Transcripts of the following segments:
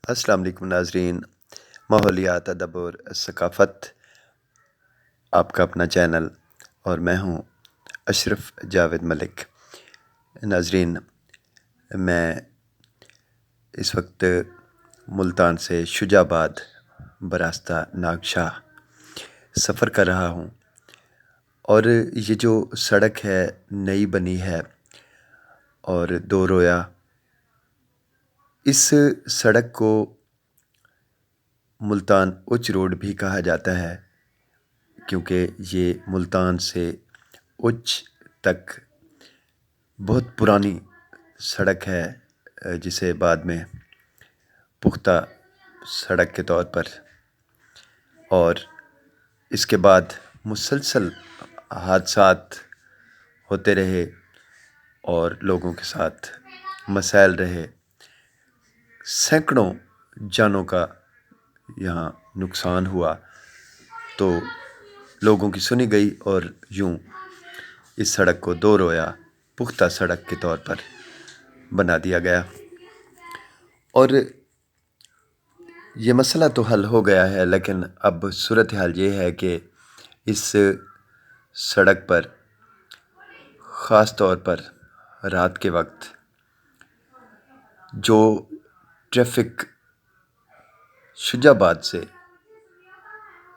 السلام علیکم ناظرین، ماحولیات، ادب اور ثقافت آپ کا اپنا چینل، اور میں ہوں اشرف جاوید ملک۔ ناظرین، میں اس وقت ملتان سے شجاع آباد براستہ ناگشاہ سفر کر رہا ہوں، اور یہ جو سڑک ہے نئی بنی ہے اور دو رویا، اس سڑک کو ملتان اچ روڈ بھی کہا جاتا ہے، کیونکہ یہ ملتان سے اچ تک بہت پرانی سڑک ہے، جسے بعد میں پختہ سڑک کے طور پر اور اس کے بعد مسلسل حادثات ہوتے رہے اور لوگوں کے ساتھ مسائل رہے، سینکڑوں جانوں کا یہاں نقصان ہوا، تو لوگوں کی سنی گئی اور یوں اس سڑک کو دو رویا پختہ سڑک کے طور پر بنا دیا گیا۔ اور یہ مسئلہ تو حل ہو گیا ہے، لیکن اب صورتحال یہ ہے کہ اس سڑک پر خاص طور پر رات کے وقت جو ٹریفک شجاع آباد سے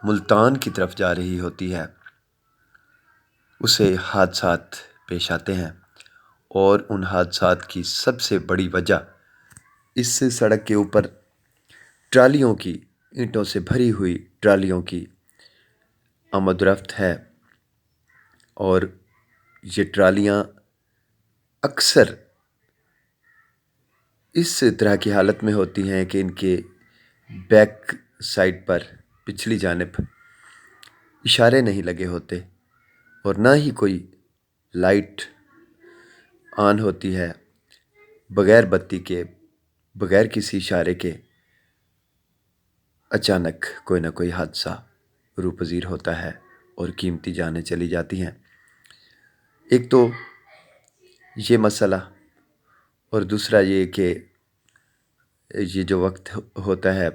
ملتان کی طرف جا رہی ہوتی ہے، اسے حادثات پیش آتے ہیں، اور ان حادثات کی سب سے بڑی وجہ اس سڑک کے اوپر ٹرالیوں کی، اینٹوں سے بھری ہوئی ٹرالیوں کی آمد و رفت ہے، اور یہ ٹرالیاں اکثر اس طرح کی حالت میں ہوتی ہیں کہ ان کے بیک سائڈ پر پچھلی جانب اشارے نہیں لگے ہوتے، اور نہ ہی کوئی لائٹ آن ہوتی ہے۔ بغیر بتی کے، بغیر کسی اشارے کے اچانک کوئی نہ کوئی حادثہ روپذیر ہوتا ہے اور قیمتی جانیں چلی جاتی ہیں۔ ایک تو یہ مسئلہ، اور دوسرا یہ کہ یہ جو وقت ہوتا ہے،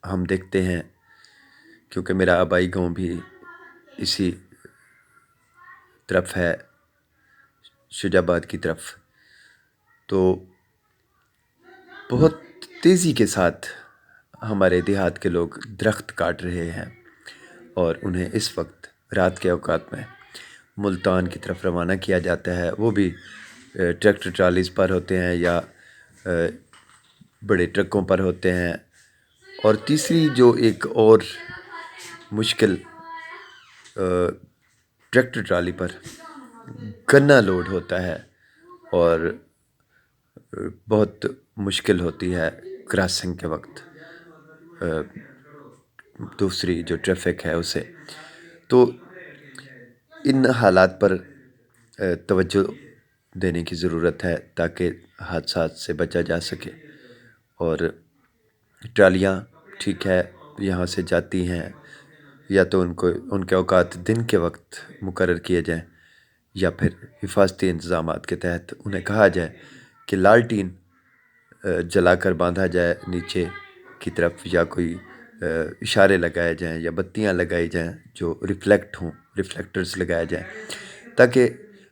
ہم دیکھتے ہیں، کیونکہ میرا آبائی گاؤں بھی اسی طرف ہے، شجاع آباد کی طرف، تو بہت تیزی کے ساتھ ہمارے دیہات کے لوگ درخت کاٹ رہے ہیں، اور انہیں اس وقت رات کے اوقات میں ملتان کی طرف روانہ کیا جاتا ہے۔ وہ بھی ٹریکٹر ٹرالیز پر ہوتے ہیں یا بڑے ٹرکوں پر ہوتے ہیں۔ اور تیسری جو ایک اور مشکل، ٹریکٹر ٹرالی پر گنا لوڈ ہوتا ہے، اور بہت مشکل ہوتی ہے کراسنگ کے وقت دوسری جو ٹریفک ہے اسے۔ تو ان حالات پر توجہ دینے کی ضرورت ہے تاکہ حادثات سے بچا جا سکے۔ اور ٹرالیاں ٹھیک ہے یہاں سے جاتی ہیں، یا تو ان کے اوقات دن کے وقت مقرر کیے جائیں، یا پھر حفاظتی انتظامات کے تحت انہیں کہا جائے کہ لالٹین جلا کر باندھا جائے نیچے کی طرف، یا کوئی اشارے لگائے جائیں یا بتیاں لگائی جائیں جو ریفلیکٹ ہوں، ریفلیکٹرز لگائے جائیں، تاکہ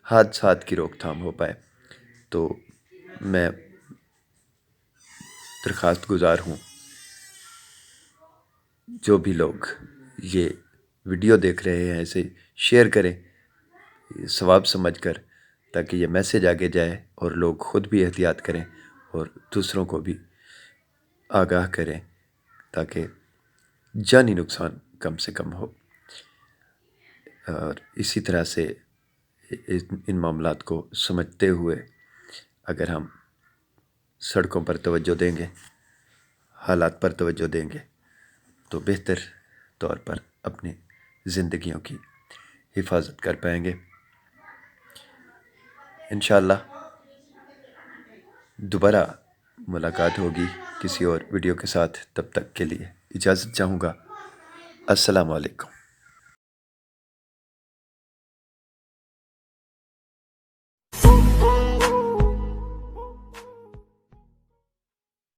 حادثات کی روک تھام ہو پائے۔ تو میں درخواست گزار ہوں، جو بھی لوگ یہ ویڈیو دیکھ رہے ہیں اسے شیئر کریں ثواب سمجھ کر، تاکہ یہ میسیج آگے جائے اور لوگ خود بھی احتیاط کریں اور دوسروں کو بھی آگاہ کریں، تاکہ جانی نقصان کم سے کم ہو۔ اور اسی طرح سے ان معاملات کو سمجھتے ہوئے اگر ہم سڑکوں پر توجہ دیں گے، حالات پر توجہ دیں گے، تو بہتر طور پر اپنی زندگیوں کی حفاظت کر پائیں گے۔ انشاءاللہ دوبارہ ملاقات ہوگی کسی اور ویڈیو کے ساتھ، تب تک کے لیے اجازت چاہوں گا۔ السلام علیکم۔